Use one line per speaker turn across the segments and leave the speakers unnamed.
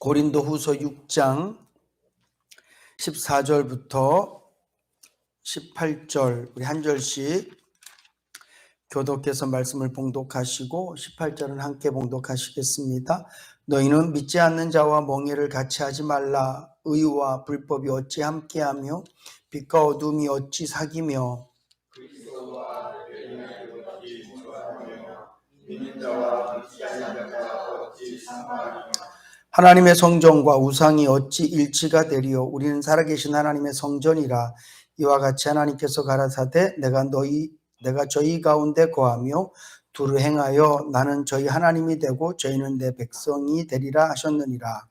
고린도후서 6장 14절부터 18절 우리 한 절씩 교독해서 말씀을 봉독하시고 18절은 함께 봉독하시겠습니다. 너희는 믿지 않는 자와 멍에를 같이 하지 말라. 의와 불법이 어찌 함께하며 빛과 어둠이 어찌 사귀며
그리스도와 벨리알이 어찌 조화하며 믿는 자와 믿지 않는 자가 어찌 상관하며
하나님의 성전과 우상이 어찌 일치가 되리요. 우리는 살아계신 하나님의 성전이라. 이와 같이 하나님께서 가라사대 내가 저희 가운데 거하며 두루 행하여 나는 저희 하나님이 되고 저희는 내 백성이 되리라 하셨느니라.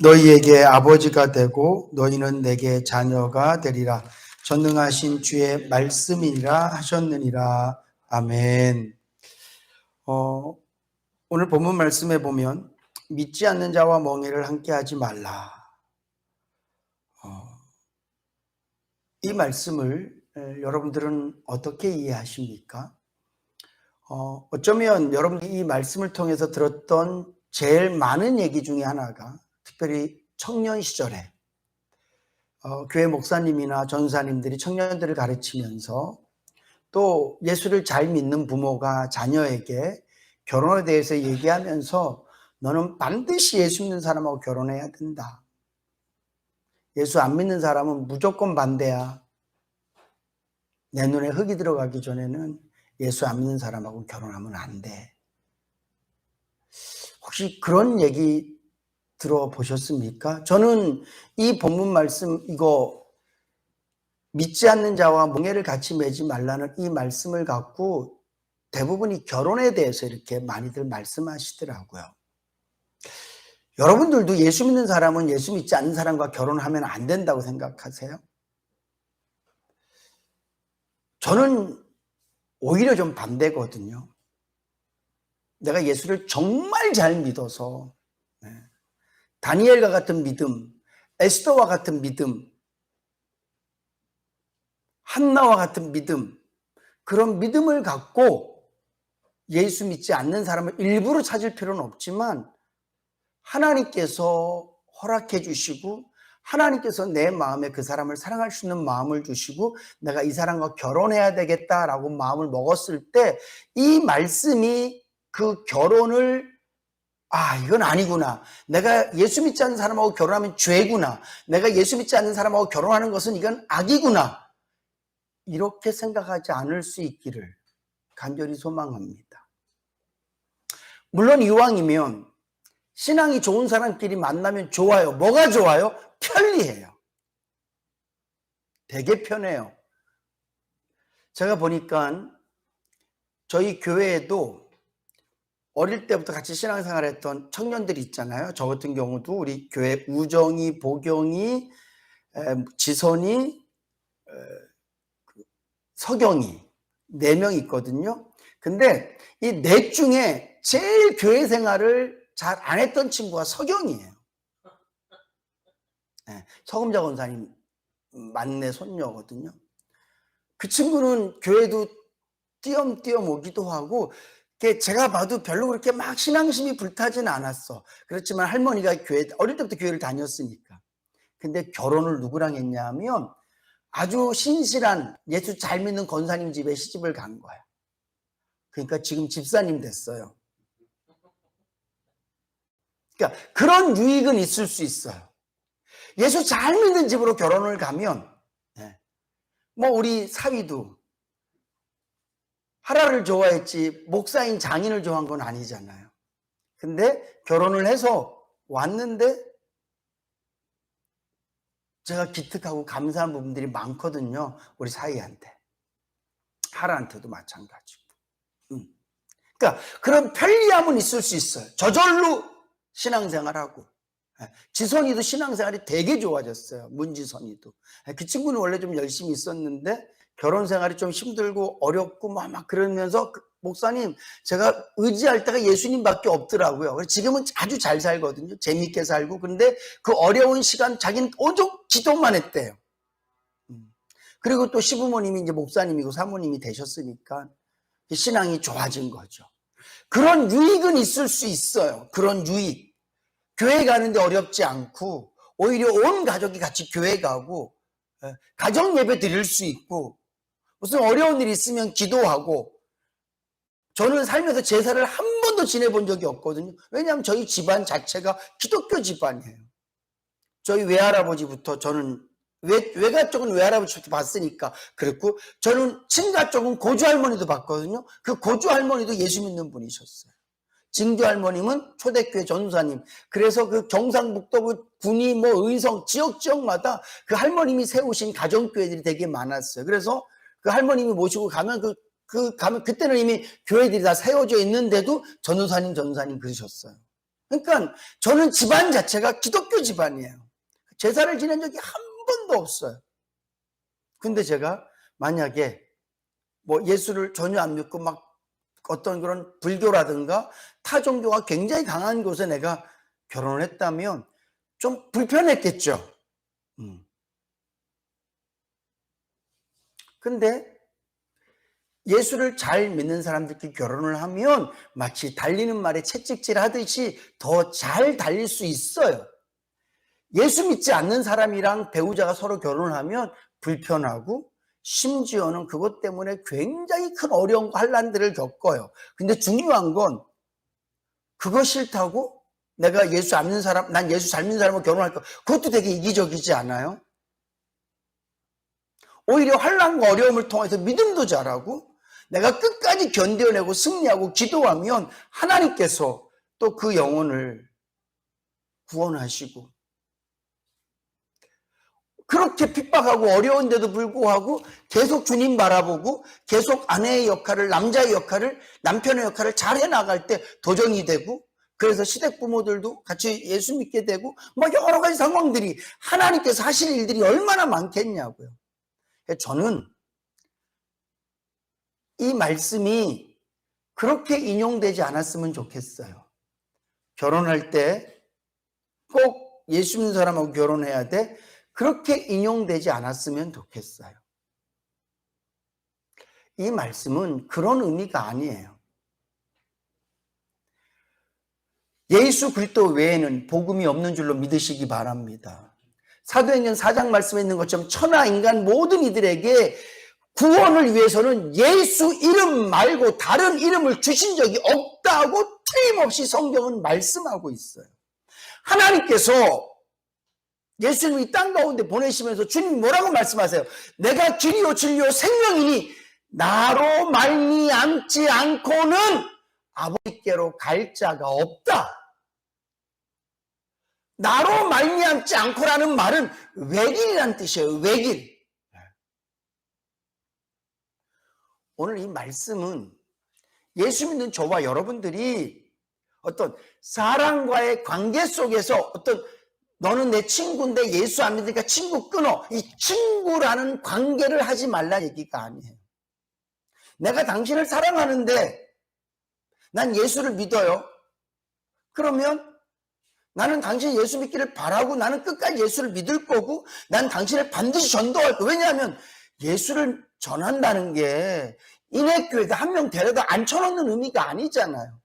너희에게 아버지가 되고 너희는 내게 자녀가 되리라. 전능하신 주의 말씀이라 하셨느니라. 아멘. 오늘 본문 말씀에 보면 믿지 않는 자와 멍에를 함께 하지 말라. 이 말씀을 여러분들은 어떻게 이해하십니까? 어쩌면 여러분들이 이 말씀을 통해서 들었던 제일 많은 얘기 중에 하나가 특별히 청년 시절에 교회 목사님이나 전사님들이 청년들을 가르치면서 또 예수를 잘 믿는 부모가 자녀에게 결혼에 대해서 얘기하면서 너는 반드시 예수 믿는 사람하고 결혼해야 된다. 예수 안 믿는 사람은 무조건 반대야. 내 눈에 흙이 들어가기 전에는 예수 안 믿는 사람하고 결혼하면 안 돼. 혹시 그런 얘기 들어보셨습니까? 저는 이 본문 말씀 이거 믿지 않는 자와 멍에를 같이 매지 말라는 이 말씀을 갖고 대부분이 결혼에 대해서 이렇게 많이들 말씀하시더라고요. 여러분들도 예수 믿는 사람은 예수 믿지 않는 사람과 결혼하면 안 된다고 생각하세요? 저는 오히려 좀 반대거든요. 내가 예수를 정말 잘 믿어서 다니엘과 같은 믿음, 에스더와 같은 믿음, 한나와 같은 믿음, 그런 믿음을 갖고 예수 믿지 않는 사람을 일부러 찾을 필요는 없지만 하나님께서 허락해 주시고 하나님께서 내 마음에 그 사람을 사랑할 수 있는 마음을 주시고 내가 이 사람과 결혼해야 되겠다라고 마음을 먹었을 때 이 말씀이 그 결혼을 이건 아니구나. 내가 예수 믿지 않는 사람하고 결혼하면 죄구나. 내가 예수 믿지 않는 사람하고 결혼하는 것은 이건 악이구나. 이렇게 생각하지 않을 수 있기를 간절히 소망합니다. 물론 이왕이면 신앙이 좋은 사람끼리 만나면 좋아요. 뭐가 좋아요? 편리해요. 되게 편해요. 제가 보니까 저희 교회에도 어릴 때부터 같이 신앙생활 했던 청년들이 있잖아요. 저 같은 경우도 우리 교회 우정이, 보경이, 지선이, 서경이 4명 있거든요. 근데 이 4 중에 제일 교회 생활을 잘 안 했던 친구가 서경이에요. 서금자 권사님 만내 손녀거든요. 그 친구는 교회도 띄엄띄엄 오기도 하고 제가 봐도 별로 그렇게 막 신앙심이 불타진 않았어. 그렇지만 할머니가 어릴 때부터 교회를 다녔으니까. 근데 결혼을 누구랑 했냐면 아주 신실한 예수 잘 믿는 권사님 집에 시집을 간 거야. 그러니까 지금 집사님 됐어요. 그러니까 그런 유익은 있을 수 있어요. 예수 잘 믿는 집으로 결혼을 가면 우리 사위도 하라를 좋아했지 목사인 장인을 좋아한 건 아니잖아요. 근데 결혼을 해서 왔는데 제가 기특하고 감사한 부분들이 많거든요. 우리 사위한테. 하라한테도 마찬가지고. 그러니까 그런 편리함은 있을 수 있어요. 저절로 신앙생활하고. 지선이도 신앙생활이 되게 좋아졌어요. 문지선이도. 그 친구는 원래 좀 열심히 있었는데 결혼생활이 좀 힘들고 어렵고 막 그러면서 목사님, 제가 의지할 때가 예수님밖에 없더라고요. 그래서 지금은 아주 잘 살거든요. 재밌게 살고. 근데 그 어려운 시간 자기는 오직 기도만 했대요. 그리고 또 시부모님이 이제 목사님이고 사모님이 되셨으니까 신앙이 좋아진 거죠. 그런 유익은 있을 수 있어요. 그런 유익. 교회 가는데 어렵지 않고 오히려 온 가족이 같이 교회 가고 가정 예배 드릴 수 있고 무슨 어려운 일 있으면 기도하고. 저는 살면서 제사를 한 번도 지내본 적이 없거든요. 왜냐하면 저희 집안 자체가 기독교 집안이에요. 저희 외할아버지부터 저는 외가 쪽은 외할아버지부터 봤으니까 그렇고, 저는 친가 쪽은 고조 할머니도 봤거든요. 그 고조 할머니도 예수 믿는 분이셨어요. 증조 할머님은 초대교회 전도사님. 그래서 그 경상북도 그 군이 의성 지역마다 그 할머님이 세우신 가정교회들이 되게 많았어요. 그래서 그 할머님이 모시고 가면 가면 그때는 이미 교회들이 다 세워져 있는데도 전도사님 그러셨어요. 그러니까 저는 집안 자체가 기독교 집안이에요. 제사를 지낸 적이 한 번도 없어요. 근데 제가 만약에 예수를 전혀 안 믿고 막 어떤 그런 불교라든가 타 종교가 굉장히 강한 곳에 내가 결혼을 했다면 좀 불편했겠죠. 근데 예수를 잘 믿는 사람들끼리 결혼을 하면 마치 달리는 말에 채찍질 하듯이 더 잘 달릴 수 있어요. 예수 믿지 않는 사람이랑 배우자가 서로 결혼을 하면 불편하고 심지어는 그것 때문에 굉장히 큰 어려움과 환난들을 겪어요. 근데 중요한 건 그거 싫다고 내가 예수 안 믿는 사람, 난 예수 잘 믿는 사람하고 결혼할까? 그것도 되게 이기적이지 않아요? 오히려 환난과 어려움을 통해서 믿음도 자라고 내가 끝까지 견뎌내고 승리하고 기도하면 하나님께서 또 그 영혼을 구원하시고, 그렇게 핍박하고 어려운데도 불구하고 계속 주님 바라보고 계속 아내의 역할을, 남자의 역할을, 남편의 역할을 잘 해나갈 때 도전이 되고, 그래서 시댁 부모들도 같이 예수 믿게 되고 여러 가지 상황들이 하나님께서 하실 일들이 얼마나 많겠냐고요. 저는 이 말씀이 그렇게 인용되지 않았으면 좋겠어요. 결혼할 때 꼭 예수 믿는 사람하고 결혼해야 돼. 그렇게 인용되지 않았으면 좋겠어요. 이 말씀은 그런 의미가 아니에요. 예수 그리스도 외에는 복음이 없는 줄로 믿으시기 바랍니다. 사도행전 4장 말씀에 있는 것처럼 천하 인간 모든 이들에게 구원을 위해서는 예수 이름 말고 다른 이름을 주신 적이 없다고 틀림없이 성경은 말씀하고 있어요. 하나님께서 예수님을 이 땅 가운데 보내시면서 주님이 뭐라고 말씀하세요? 내가 길이요 진리요 생명이니 나로 말미암지 않고는 아버지께로 갈 자가 없다. 나로 말미암지 않고라는 말은 외길이라는 뜻이에요. 외길. 오늘 이 말씀은 예수 믿는 저와 여러분들이 어떤 사람과의 관계 속에서 어떤 너는 내 친구인데 예수 안 믿으니까 친구 끊어. 이 친구라는 관계를 하지 말라 얘기가 아니에요. 내가 당신을 사랑하는데 난 예수를 믿어요. 그러면 나는 당신이 예수 믿기를 바라고 나는 끝까지 예수를 믿을 거고 난 당신을 반드시 전도할 거예요. 왜냐하면 예수를 전한다는 게 인해교회에다 한 명 데려다 앉혀놓는 의미가 아니잖아요.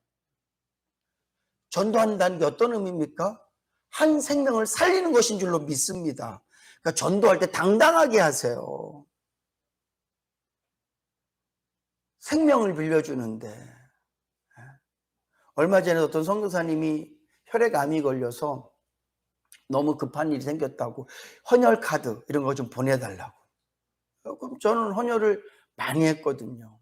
전도한다는 게 어떤 의미입니까? 한 생명을 살리는 것인 줄로 믿습니다. 그러니까 전도할 때 당당하게 하세요. 생명을 빌려주는데. 얼마 전에 어떤 선교사님이 혈액암이 걸려서 너무 급한 일이 생겼다고 헌혈 카드 이런 거 좀 보내달라고. 그럼 저는 헌혈을 많이 했거든요.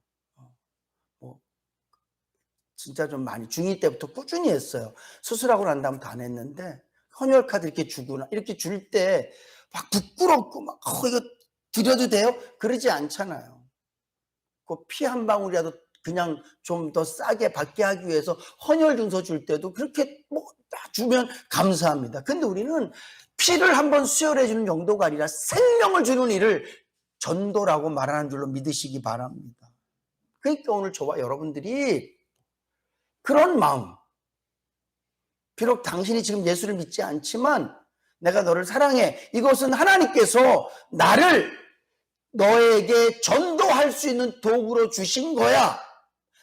진짜 좀 많이 중2 때부터 꾸준히 했어요. 수술하고 난 다음부터 안 했는데 헌혈 카드 이렇게 주구나 이렇게 줄 때 막 부끄럽고 막 이거 드려도 돼요? 그러지 않잖아요. 그 피 한 방울이라도 그냥 좀 더 싸게 받게 하기 위해서 헌혈 증서 줄 때도 그렇게 주면 감사합니다. 근데 우리는 피를 한번 수혈해 주는 정도가 아니라 생명을 주는 일을 전도라고 말하는 줄로 믿으시기 바랍니다. 그러니까 오늘 저와 여러분들이 그런 마음, 비록 당신이 지금 예수를 믿지 않지만 내가 너를 사랑해. 이것은 하나님께서 나를 너에게 전도할 수 있는 도구로 주신 거야.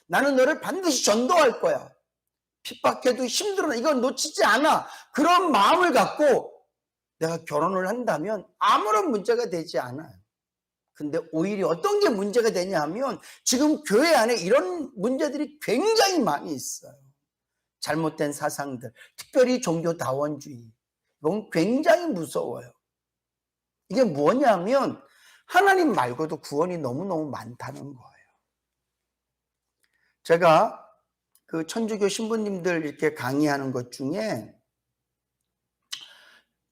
나는 너를 반드시 전도할 거야. 핍박해도 힘들어. 이건 놓치지 않아. 그런 마음을 갖고 내가 결혼을 한다면 아무런 문제가 되지 않아요. 근데 오히려 어떤 게 문제가 되냐 하면 지금 교회 안에 이런 문제들이 굉장히 많이 있어요. 잘못된 사상들, 특별히 종교다원주의. 이건 굉장히 무서워요. 이게 뭐냐면 하나님 말고도 구원이 너무너무 많다는 거예요. 제가 그 천주교 신부님들 이렇게 강의하는 것 중에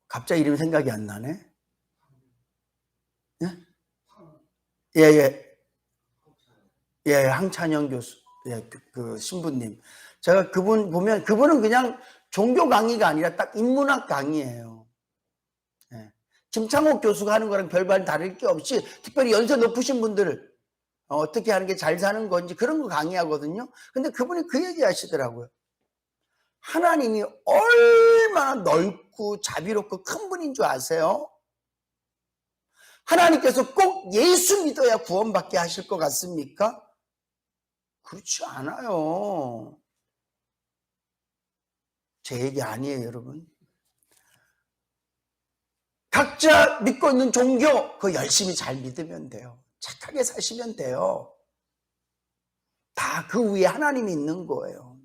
갑자기 이름 생각이 안 나네. 예, 항찬영 교수, 그 신부님. 제가 그분 보면 그분은 그냥 종교 강의가 아니라 딱 인문학 강의예요. 김창옥 교수가 하는 거랑 별반 다를 게 없이 특별히 연세 높으신 분들을 어떻게 하는 게 잘 사는 건지 그런 거 강의하거든요. 근데 그분이 그 얘기 하시더라고요. 하나님이 얼마나 넓고 자비롭고 큰 분인 줄 아세요? 하나님께서 꼭 예수 믿어야 구원받게 하실 것 같습니까? 그렇지 않아요. 제 얘기 아니에요, 여러분. 각자 믿고 있는 종교 그거 열심히 잘 믿으면 돼요. 착하게 사시면 돼요. 다 그 위에 하나님이 있는 거예요.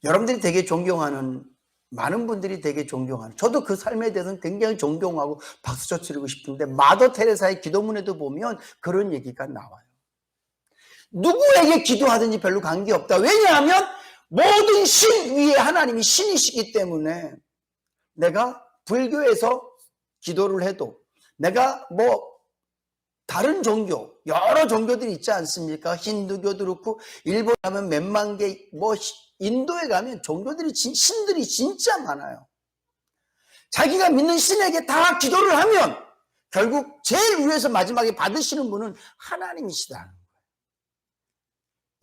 여러분들이 되게 존경하는, 많은 분들이 되게 존경하는, 저도 그 삶에 대해서는 굉장히 존경하고 박수 쳐드리고 싶은데 마더 테레사의 기도문에도 보면 그런 얘기가 나와요. 누구에게 기도하든지 별로 관계없다. 왜냐하면 모든 신 위에 하나님이 신이시기 때문에 내가 불교에서 기도를 해도 내가 다른 종교, 여러 종교들이 있지 않습니까? 힌두교도 그렇고 일본 가면 몇만 개, 인도에 가면 종교들이 신들이 진짜 많아요. 자기가 믿는 신에게 다 기도를 하면 결국 제일 위에서 마지막에 받으시는 분은 하나님이시다는 거예요.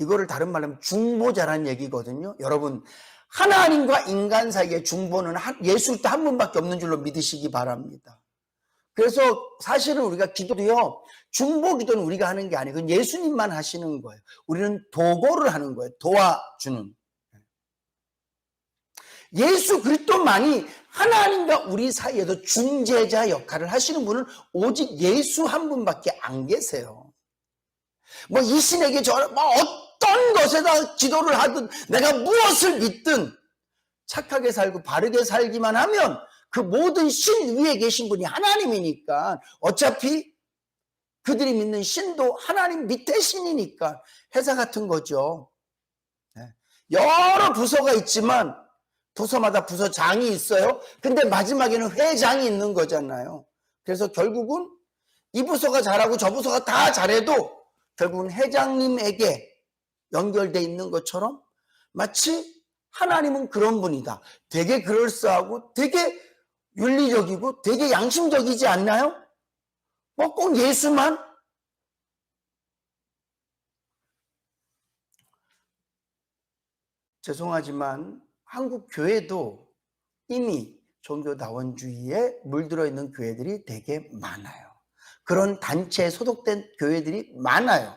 이거를 다른 말로 하면 중보자라는 얘기거든요. 여러분, 하나님과 인간 사이의 중보는 예수 때 한 분밖에 없는 줄로 믿으시기 바랍니다. 그래서 사실은 우리가 기도도요, 중보 기도는 우리가 하는 게 아니고 예수님만 하시는 거예요. 우리는 도고를 하는 거예요. 도와주는. 예수 그리스도만이 하나님과 우리 사이에도 중재자 역할을 하시는 분은 오직 예수 한 분밖에 안 계세요. 이 신에게 어떤 것에다 기도를 하든 내가 무엇을 믿든 착하게 살고 바르게 살기만 하면 그 모든 신 위에 계신 분이 하나님이니까 어차피 그들이 믿는 신도 하나님 밑에 신이니까 회사 같은 거죠. 여러 부서가 있지만 부서마다 부서장이 있어요. 근데 마지막에는 회장이 있는 거잖아요. 그래서 결국은 이 부서가 잘하고 저 부서가 다 잘해도 결국은 회장님에게 연결돼 있는 것처럼 마치 하나님은 그런 분이다. 되게 그럴싸하고 되게 윤리적이고 되게 양심적이지 않나요? 꼭 예수만? 죄송하지만 한국 교회도 이미 종교다원주의에 물들어 있는 교회들이 되게 많아요. 그런 단체에 소속된 교회들이 많아요.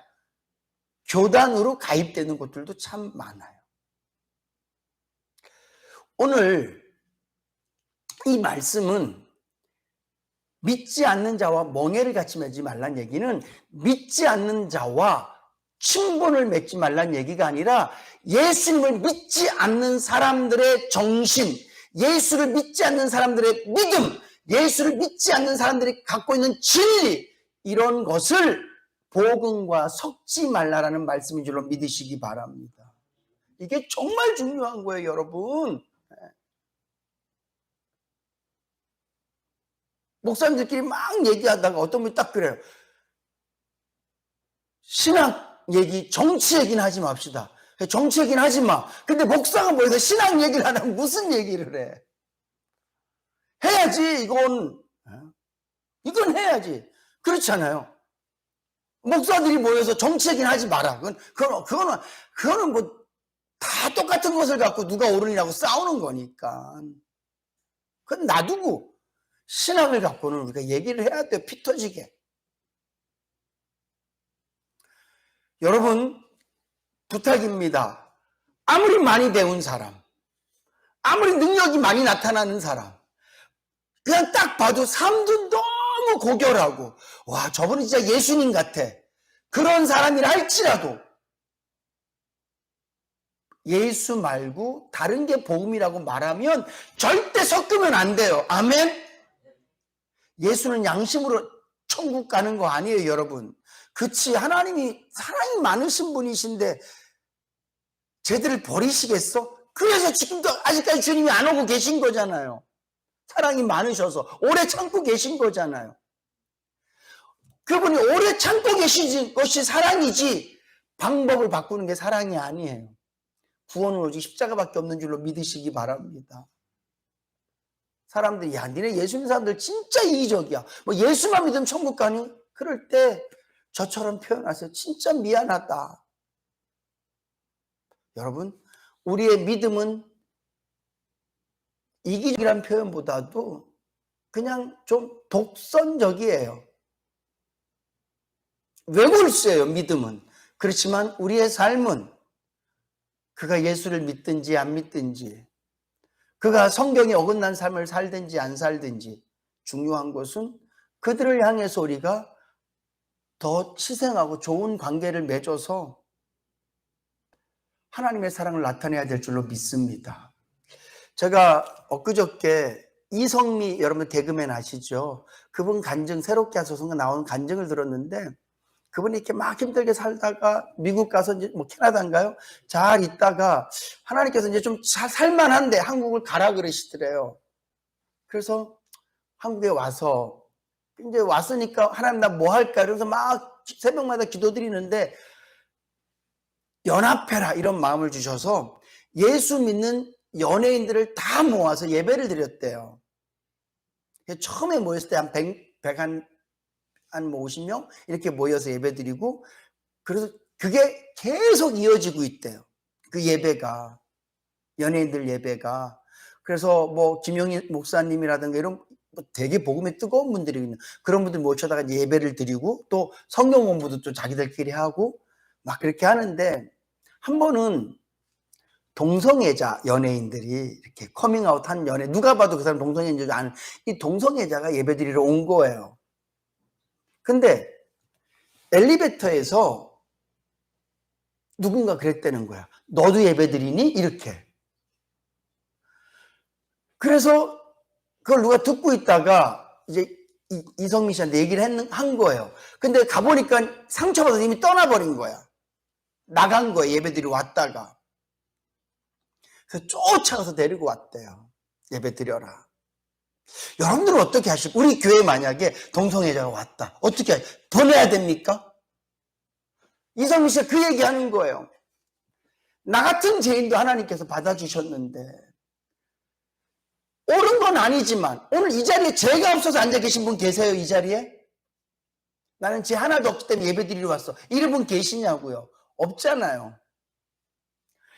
교단으로 가입되는 곳들도 참 많아요. 오늘 이 말씀은 믿지 않는 자와 멍에를 같이 맺지 말란 얘기는 믿지 않는 자와 친분을 맺지 말란 얘기가 아니라 예수님을 믿지 않는 사람들의 정신, 예수를 믿지 않는 사람들의 믿음, 예수를 믿지 않는 사람들이 갖고 있는 진리, 이런 것을 복음과 섞지 말라라는 말씀인 줄로 믿으시기 바랍니다. 이게 정말 중요한 거예요, 여러분. 목사님들끼리 막 얘기하다가 어떤 분이 딱 그래요. 신학 얘기, 정치 얘기는 하지 맙시다. 정치 얘기는 하지 마. 근데 목사가 모여서 신학 얘기를 안 하면 무슨 얘기를 해? 해야지, 이건 해야지. 그렇잖아요. 목사들이 모여서 정치 얘기는 하지 마라. 그거는 뭐 다 똑같은 것을 갖고 누가 옳으니라고 싸우는 거니까. 그건 놔두고 신학을 갖고는 우리가 얘기를 해야 돼요. 피 터지게. 여러분, 부탁입니다. 아무리 많이 배운 사람, 아무리 능력이 많이 나타나는 사람, 그냥 딱 봐도 삶도 너무 고결하고, 와, 저분은 진짜 예수님 같아. 그런 사람이라 할지라도 예수 말고 다른 게 복음이라고 말하면 절대 섞으면 안 돼요. 아멘? 예수는 양심으로 천국 가는 거 아니에요, 여러분. 그치, 하나님이 사랑이 많으신 분이신데 쟤들을 버리시겠어? 그래서 지금도 아직까지 주님이 안 오고 계신 거잖아요. 사랑이 많으셔서 오래 참고 계신 거잖아요. 그분이 오래 참고 계신 것이 사랑이지 방법을 바꾸는 게 사랑이 아니에요. 구원은 오직 십자가밖에 없는 줄로 믿으시기 바랍니다. 사람들이, 야, 니네 예수 믿는 사람들 진짜 이기적이야. 뭐 예수만 믿으면 천국 가니? 그럴 때 저처럼 표현하세요. 진짜 미안하다. 여러분, 우리의 믿음은 이기적이란 표현보다도 그냥 좀 독선적이에요. 외골수예요, 믿음은. 그렇지만 우리의 삶은 그가 예수를 믿든지 안 믿든지, 그가 성경에 어긋난 삶을 살든지 안 살든지, 중요한 것은 그들을 향해서 우리가 더 희생하고 좋은 관계를 맺어서 하나님의 사랑을 나타내야 될 줄로 믿습니다. 제가 엊그저께 이성미, 여러분 개그맨 아시죠? 그분 간증, 새롭게 하소서 나온 간증을 들었는데, 그분이 이렇게 막 힘들게 살다가 미국 가서 이제 뭐 캐나다인가요? 잘 있다가 하나님께서 이제 좀 살만한데 한국을 가라 그러시더래요. 그래서 한국에 와서 이제 왔으니까 하나님 나 뭐 할까? 그래서 막 새벽마다 기도드리는데 연합해라 이런 마음을 주셔서 예수 믿는 연예인들을 다 모아서 예배를 드렸대요. 처음에 모였을 때 한 50명 이렇게 모여서 예배 드리고, 그래서 그게 계속 이어지고 있대요. 그 예배가, 연예인들 예배가. 그래서 뭐 김영희 목사님이라든가 이런 되게 복음에 뜨거운 분들이 있는 그런 분들 모셔다가 예배를 드리고, 또 성경 공부도 또 자기들끼리 하고 막 그렇게 하는데, 한 번은 동성애자 연예인들이 이렇게 커밍아웃 한 누가 봐도 그 사람 동성애인 줄 아는 이 동성애자가 예배 드리러 온 거예요. 근데 엘리베이터에서 누군가 그랬다는 거야. 너도 예배드리니? 이렇게. 그래서 그걸 누가 듣고 있다가 이제 이성민 씨한테 얘기를 한 거예요. 근데 가보니까 상처받아서 이미 떠나버린 거야. 나간 거예요. 예배드리러 왔다가. 그래서 쫓아가서 데리고 왔대요. 예배드려라. 여러분들은 어떻게 하실까? 우리 교회에 만약에 동성애자가 왔다. 어떻게 보내야 됩니까? 이성민 씨가 그 얘기하는 거예요. 나 같은 죄인도 하나님께서 받아주셨는데, 옳은 건 아니지만 오늘 이 자리에 죄가 없어서 앉아 계신 분 계세요? 이 자리에? 나는 죄 하나도 없기 때문에 예배드리러 왔어. 이런 분 계시냐고요? 없잖아요.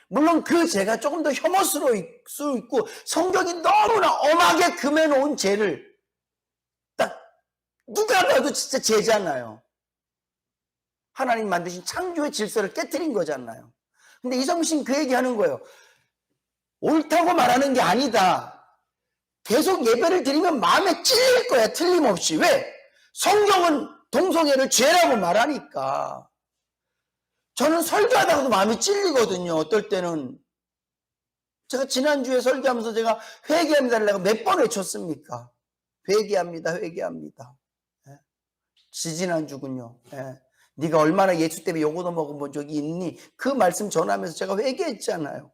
물론 그 죄가 조금 더 혐오스러울 수 있고, 성경이 너무나 엄하게 금해놓은 죄를 딱 누가 봐도 진짜 죄잖아요. 하나님 만드신 창조의 질서를 깨트린 거잖아요. 근데 이성민 씨는 그 얘기하는 거예요. 옳다고 말하는 게 아니다. 계속 예배를 드리면 마음에 찔릴 거야, 틀림없이. 왜? 성경은 동성애를 죄라고 말하니까. 저는 설교하다가도 마음이 찔리거든요. 어떨 때는. 제가 지난주에 설교하면서 제가 회개합니다라고 몇 번 외쳤습니까? 회개합니다. 회개합니다. 예. 지지난주군요. 예. 네가 얼마나 예수 때문에 욕 얻어먹은 적이 있니? 그 말씀 전하면서 제가 회개했잖아요.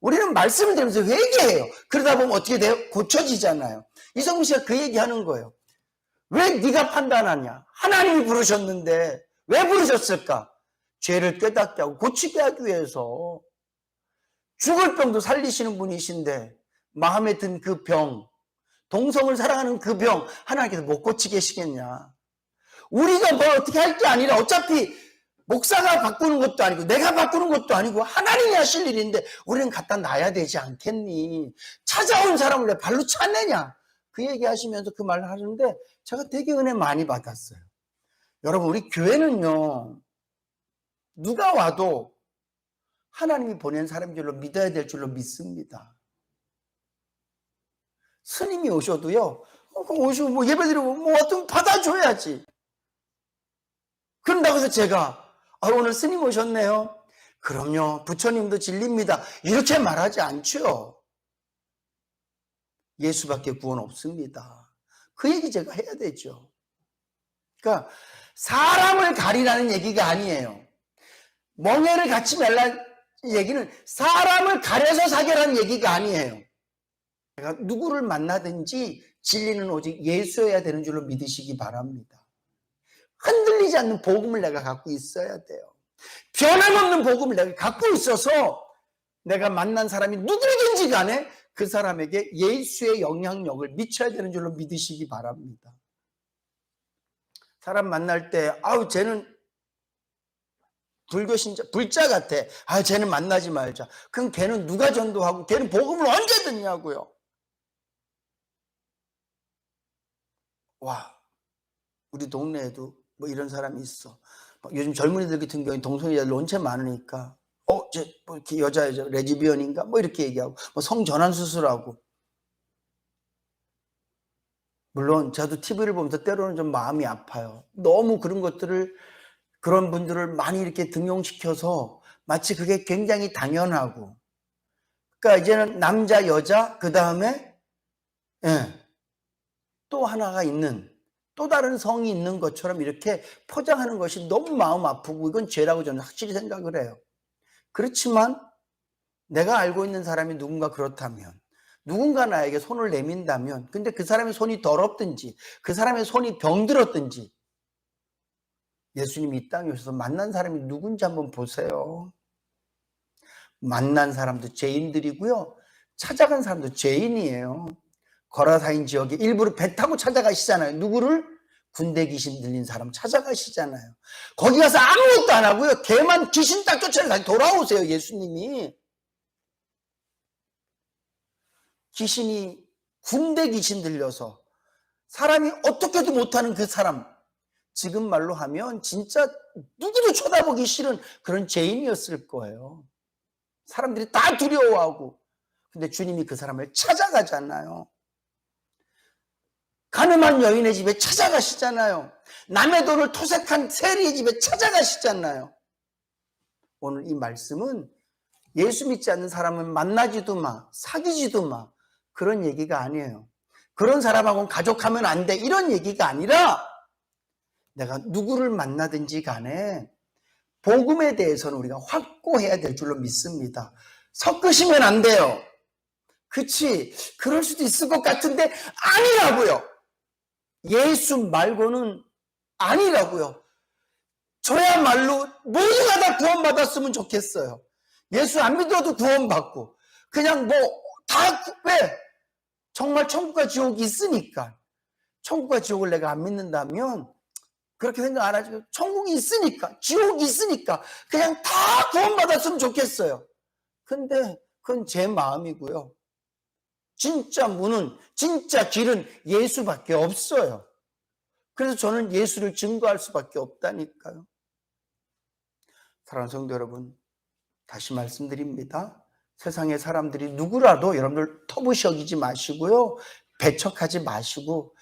우리는 말씀을 들으면서 회개해요. 그러다 보면 어떻게 돼요? 고쳐지잖아요. 이성민 씨가 그 얘기하는 거예요. 왜 네가 판단하냐? 하나님이 부르셨는데 왜 부르셨을까? 죄를 깨닫게 하고 고치게 하기 위해서. 죽을 병도 살리시는 분이신데 마음에 든 그 병, 동성을 사랑하는 그 병 하나님께서 못 고치게 하시겠냐? 우리가 뭘 어떻게 할 게 아니라 어차피 목사가 바꾸는 것도 아니고 내가 바꾸는 것도 아니고 하나님이 하실 일인데 우리는 갖다 놔야 되지 않겠니? 찾아온 사람을 왜 발로 차내냐? 그 얘기 하시면서 그 말을 하는데 제가 되게 은혜 많이 받았어요. 여러분, 우리 교회는요, 누가 와도 하나님이 보낸 사람인 줄로 믿어야 될 줄로 믿습니다. 스님이 오셔도요, 오시고 뭐 예배드리고 뭐 어떤 받아줘야지. 그런다고 해서 제가 오늘 스님 오셨네요. 그럼요, 부처님도 진리입니다. 이렇게 말하지 않죠. 예수밖에 구원 없습니다. 그 얘기 제가 해야 되죠. 그러니까 사람을 가리라는 얘기가 아니에요. 멍에를 갖지 말라는 얘기는 사람을 가려서 사귀라는 얘기가 아니에요. 내가 누구를 만나든지 진리는 오직 예수여야 되는 줄로 믿으시기 바랍니다. 흔들리지 않는 복음을 내가 갖고 있어야 돼요. 변함없는 복음을 내가 갖고 있어서 내가 만난 사람이 누구든지 간에 그 사람에게 예수의 영향력을 미쳐야 되는 줄로 믿으시기 바랍니다. 사람 만날 때 쟤는 불교 신자, 불자 같아. 쟤는 만나지 말자. 그럼 걔는 누가 전도하고 걔는 복음을 언제 듣냐고요. 와, 우리 동네에도 뭐 이런 사람이 있어. 요즘 젊은이들 같은 경우에 동성애자들 온체 많으니까 뭐 이렇게 여자애죠, 레즈비언인가 뭐 이렇게 얘기하고 뭐 성전환 수술하고. 물론 저도 TV를 보면서 때로는 좀 마음이 아파요. 너무 그런 분들을 많이 이렇게 등용시켜서 마치 그게 굉장히 당연하고, 그러니까 이제는 남자, 여자, 그 다음에 또 하나가 있는, 또 다른 성이 있는 것처럼 이렇게 포장하는 것이 너무 마음 아프고 이건 죄라고 저는 확실히 생각을 해요. 그렇지만 내가 알고 있는 사람이 누군가 그렇다면, 누군가 나에게 손을 내민다면, 근데 그 사람의 손이 더럽든지 그 사람의 손이 병들었든지 예수님이 이 땅에 오셔서 만난 사람이 누군지 한번 보세요. 만난 사람도 죄인들이고요, 찾아간 사람도 죄인이에요. 거라사인 지역에 일부러 배 타고 찾아가시잖아요. 누구를? 군대 귀신 들린 사람 찾아가시잖아요. 거기 가서 아무것도 안 하고요, 걔만 귀신 딱 쫓아내서 다시 돌아오세요. 예수님이 귀신이 군대 귀신 들려서 사람이 어떻게도 못하는 그 사람, 지금 말로 하면 진짜 누구도 쳐다보기 싫은 그런 죄인이었을 거예요. 사람들이 다 두려워하고. 근데 주님이 그 사람을 찾아가잖아요. 가늠한 여인의 집에 찾아가시잖아요. 남의 돈을 토색한 세리의 집에 찾아가시잖아요. 오늘 이 말씀은 예수 믿지 않는 사람은 만나지도 마, 사귀지도 마, 그런 얘기가 아니에요. 그런 사람하고는 가족하면 안 돼, 이런 얘기가 아니라 내가 누구를 만나든지 간에 복음에 대해서는 우리가 확고해야 될 줄로 믿습니다. 섞으시면 안 돼요. 그치, 그럴 수도 있을 것 같은데 아니라고요. 예수 말고는 아니라고요. 저야말로 모두가 다 구원받았으면 좋겠어요. 예수 안 믿어도 구원받고, 그냥 왜? 정말 천국과 지옥이 있으니까. 천국과 지옥을 내가 안 믿는다면 그렇게 생각 안 하죠. 천국이 있으니까, 지옥이 있으니까 그냥 다 구원받았으면 좋겠어요. 근데 그건 제 마음이고요. 진짜 문은, 진짜 길은 예수밖에 없어요. 그래서 저는 예수를 증거할 수밖에 없다니까요. 사랑하는 성도 여러분, 다시 말씀드립니다. 세상의 사람들이 누구라도 여러분들 터부시 여기지 마시고요, 배척하지 마시고,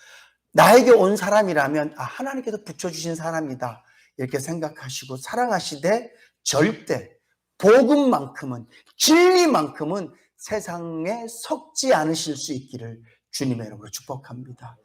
나에게 온 사람이라면 하나님께서 붙여주신 사람이다 이렇게 생각하시고 사랑하시되, 절대 복음만큼은, 진리만큼은 세상에 섞지 않으실 수 있기를 주님의 이름으로 축복합니다.